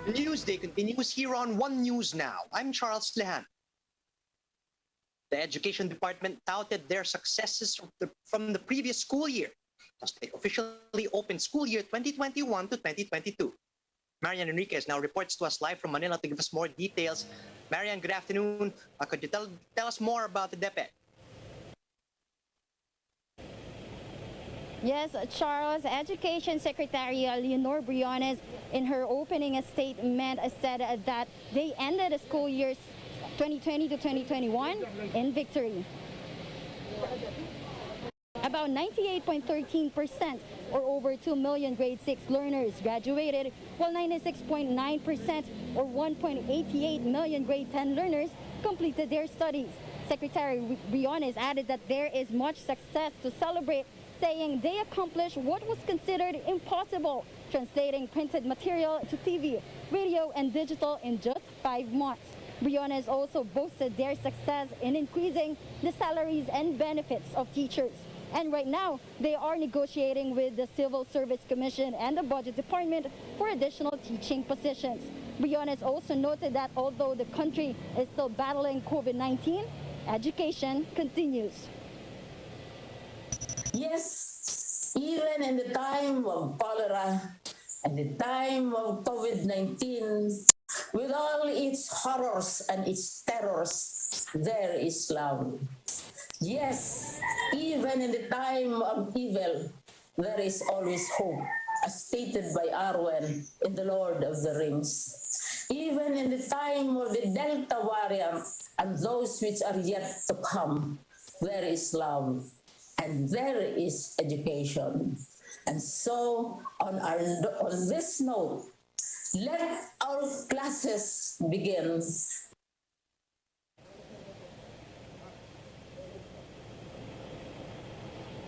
Newsday continues here on One News Now. I'm Charles Lehan. The Education Department touted their successes from the previous school year as they officially opened school year 2021 to 2022. Marian Enriquez now reports to us live from Manila to give us more details. Marian, good afternoon. Could you tell us more about the DepEd? Yes, Charles, Education Secretary Leonor Briones, in her opening statement, said that they ended the school year 2020 to 2021 in victory. About 98.13% or over 2 million grade 6 learners graduated, while 96.9% or 1.88 million grade 10 learners completed their studies. Secretary Briones added that there is much success to celebrate, saying they accomplished what was considered impossible, translating printed material to TV, radio, and digital in just 5 months. Briones also boasted their success in increasing the salaries and benefits of teachers. And right now, they are negotiating with the Civil Service Commission and the Budget Department for additional teaching positions. Briones also noted that although the country is still battling COVID-19, education continues. Yes, even in the time of cholera and the time of COVID-19, with all its horrors and its terrors, there is love. Yes, even in the time of evil, there is always hope, as stated by Arwen in The Lord of the Rings. Even in the time of the Delta variant and those which are yet to come, there is love and there is education. And so, on this note, let our classes begin.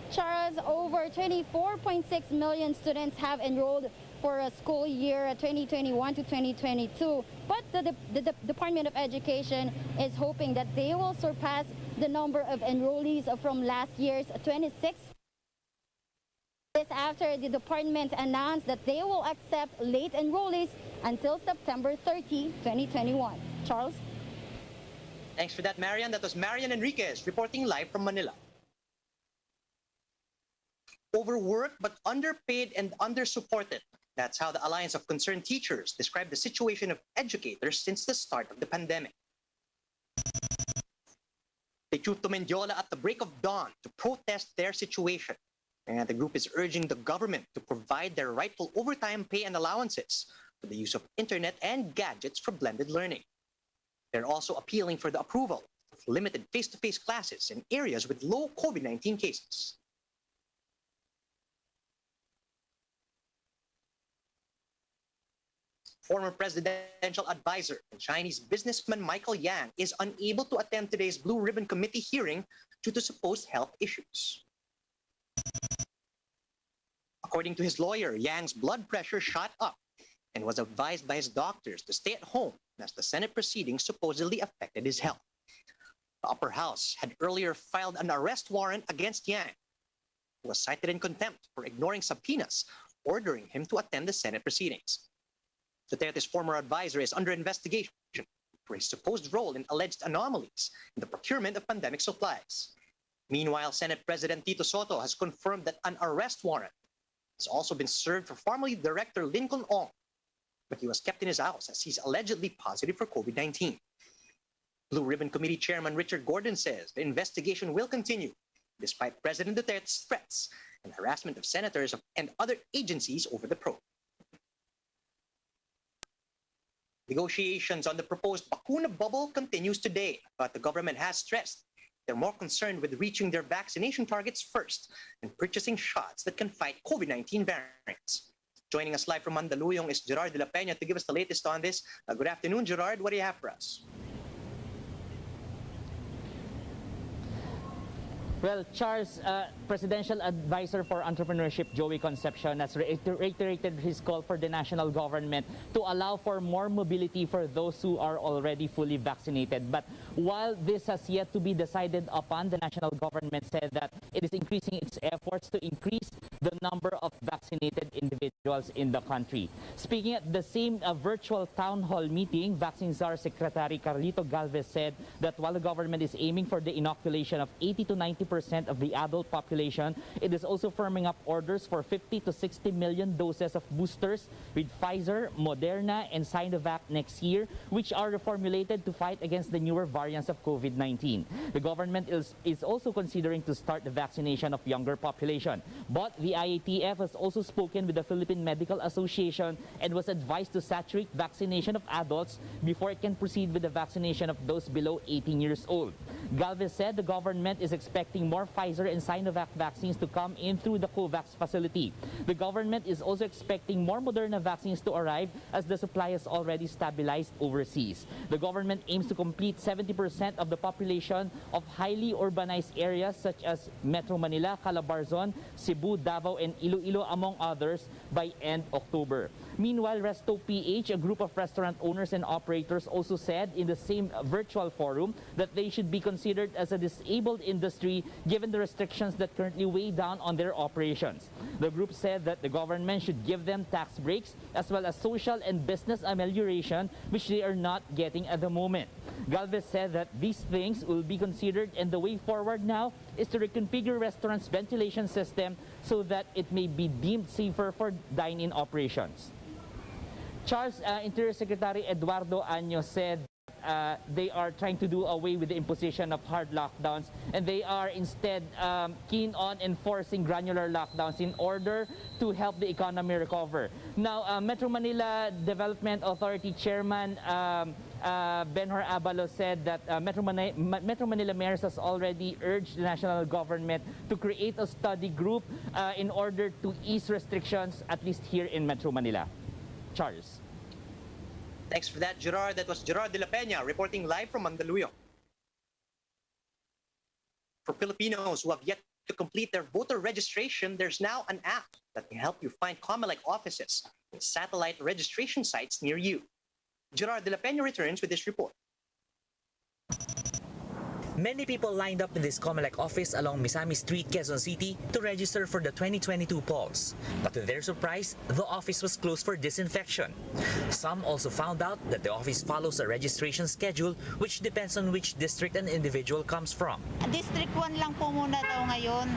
Charles, over 24.6 million students have enrolled for a school year 2021 to 2022. But the Department of Education is hoping that they will surpass the number of enrollees from last year's 26. This after the department announced that they will accept late enrollees until September 30, 2021. Charles? Thanks for that, Marian. That was Marian Enriquez reporting live from Manila. Overworked but underpaid and undersupported. That's how the Alliance of Concerned Teachers described the situation of educators since the start of the pandemic. They trooped to Mendiola at the break of dawn to protest their situation. And the group is urging the government to provide their rightful overtime pay and allowances for the use of internet and gadgets for blended learning. They're also appealing for the approval of limited face-to-face classes in areas with low COVID-19 cases. Former presidential advisor and Chinese businessman Michael Yang is unable to attend today's Blue Ribbon Committee hearing due to supposed health issues. According to his lawyer, Yang's blood pressure shot up and was advised by his doctors to stay at home as the Senate proceedings supposedly affected his health. The upper house had earlier filed an arrest warrant against Yang, who was cited in contempt for ignoring subpoenas ordering him to attend the Senate proceedings. Duterte's former advisor is under investigation for his supposed role in alleged anomalies in the procurement of pandemic supplies. Meanwhile, Senate President Tito Soto has confirmed that an arrest warrant has also been served for former Director Lincoln Ong, but he was kept in his house as he's allegedly positive for COVID-19. Blue Ribbon Committee Chairman Richard Gordon says the investigation will continue despite President Duterte's threats and harassment of senators and other agencies over the probe. Negotiations on the proposed bakuna bubble continues today, but the government has stressed they're more concerned with reaching their vaccination targets first and purchasing shots that can fight COVID-19 variants. Joining us live from Mandaluyong is Gerard de la Peña to give us the latest on this. Good afternoon, Gerard. What do you have for us? Well, Charles, Presidential Advisor for Entrepreneurship Joey Concepcion has reiterated his call for the national government to allow for more mobility for those who are already fully vaccinated. But while this has yet to be decided upon, the national government said that it is increasing its efforts to increase the number of vaccinated individuals in the country. Speaking at the same virtual town hall meeting, Vaccine Czar Secretary Carlito Galvez said that while the government is aiming for the inoculation of 80 to 90% of the adult population, it is also firming up orders for 50 to 60 million doses of boosters with Pfizer, Moderna, and Sinovac next year, which are reformulated to fight against the newer variants of COVID-19. The government is also considering to start the vaccination of younger population. But the IATF has also spoken with the Philippine Medical Association and was advised to saturate vaccination of adults before it can proceed with the vaccination of those below 18 years old. Galvez said the government is expecting more Pfizer and Sinovac vaccines to come in through the COVAX facility. The government is also expecting more Moderna vaccines to arrive as the supply has already stabilized overseas. The government aims to complete 70% of the population of highly urbanized areas such as Metro Manila, Calabarzon, Cebu, Davao, and Iloilo, among others, by end October. Meanwhile, Resto PH, a group of restaurant owners and operators, also said in the same virtual forum that they should be considered as a disabled industry given the restrictions that currently weigh down on their operations. The group said that the government should give them tax breaks as well as social and business amelioration, which they are not getting at the moment. Galvez said that these things will be considered, and the way forward now is to reconfigure restaurants' ventilation system so that it may be deemed safer for dine-in operations. Charles, Interior Secretary Eduardo Año said they are trying to do away with the imposition of hard lockdowns, and they are instead keen on enforcing granular lockdowns in order to help the economy recover. Now, Metro Manila Development Authority Chairman Benhor Abalo said that Metro Manila mayors has already urged the national government to create a study group in order to ease restrictions, at least here in Metro Manila. Charles. Thanks for that, Gerard. That was Gerard de la Peña reporting live from Mandaluyong. For Filipinos who have yet to complete their voter registration, there's now an app that can help you find COMELEC offices and satellite registration sites near you. Gerard de la Peña returns with this report. Many people lined up in this COMELEC office along Misami Street, Quezon City to register for the 2022 polls. But to their surprise, the office was closed for disinfection. Some also found out that the office follows a registration schedule which depends on which district an individual comes from. District 1 lang po muna daw ngayon.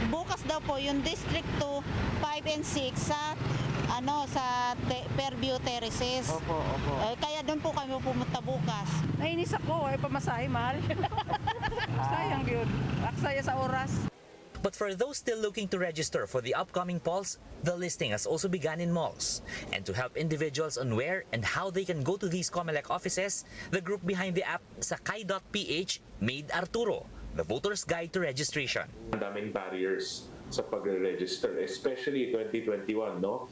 Bukas daw po yung District 2, 5 and 6 sa Fairview Terraces. Opo. Kaya doon po kami pumunta bukas. Nainis ako, pamasahe mahal. Sayang yun. Aksaya sa oras. But for those still looking to register for the upcoming polls, the listing has also begun in malls. And to help individuals on where and how they can go to these COMELEC offices, the group behind the app, Sakay.ph, made Arturo, the voter's guide to registration. Ang daming barriers sa pagre-register, especially 2021, no?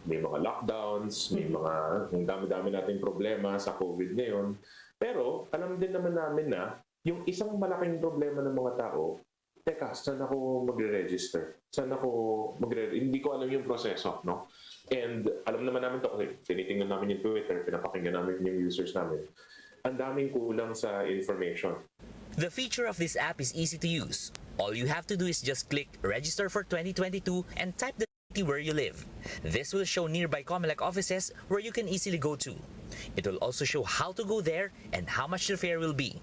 May mga lockdowns, may mga ang dami-dami nating problema sa COVID ngayon. Pero alam din naman namin na yung isang malaking problema ng mga tao, teka, saan ako magre-register? Saan ako hindi ko alam yung proseso, no? And alam naman namin to kasi tinitingnan namin yung Twitter, pinapakinggan namin yung users namin. Ang daming kulang sa information. The feature of this app is easy to use. All you have to do is just click Register for 2022 and type the city where you live. This will show nearby COMELEC offices where you can easily go to. It will also show how to go there and how much the fare will be.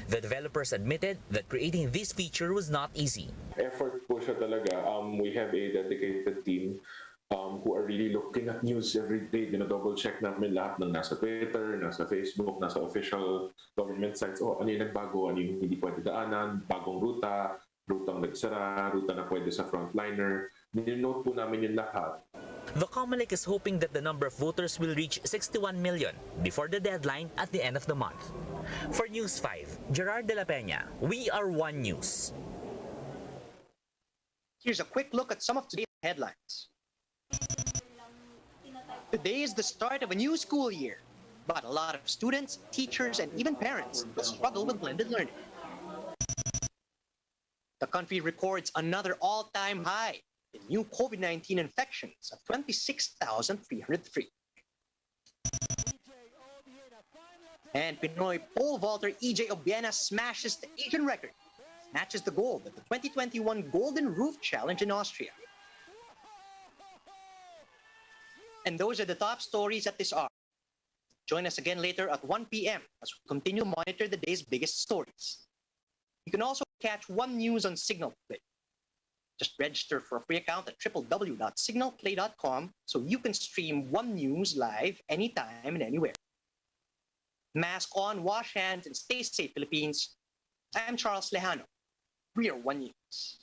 The developers admitted that creating this feature was not easy. Effort po siya talaga. We have a dedicated team who are really looking at news every day. Double check namin lahat ng nasa Twitter, nasa Facebook, nasa official government sites. Ano yung nagbago, ano yung hindi pwede daanan, bagong ruta, rutang nagsara, ruta na pwede sa frontliner. Ninote po namin yung lahat. The COMELEC is hoping that the number of voters will reach 61 million before the deadline at the end of the month. For News 5, Gerard de la Peña, We Are One News. Here's a quick look at some of today's headlines. Today is the start of a new school year, but a lot of students, teachers, and even parents will struggle with blended learning. The country records another all-time high in new COVID-19 infections of 26,303. And Pinoy pole vaulter EJ Obiena smashes the Asian record, snatches the gold at the 2021 Golden Roof Challenge in Austria. And those are the top stories at this hour. Join us again later at 1 p.m. as we continue to monitor the day's biggest stories. You can also catch One News on Signal Play. Just register for a free account at www.signalplay.com so you can stream One News live anytime and anywhere. Mask on, wash hands, and stay safe, Philippines. I'm Charles Lejano. We are One News.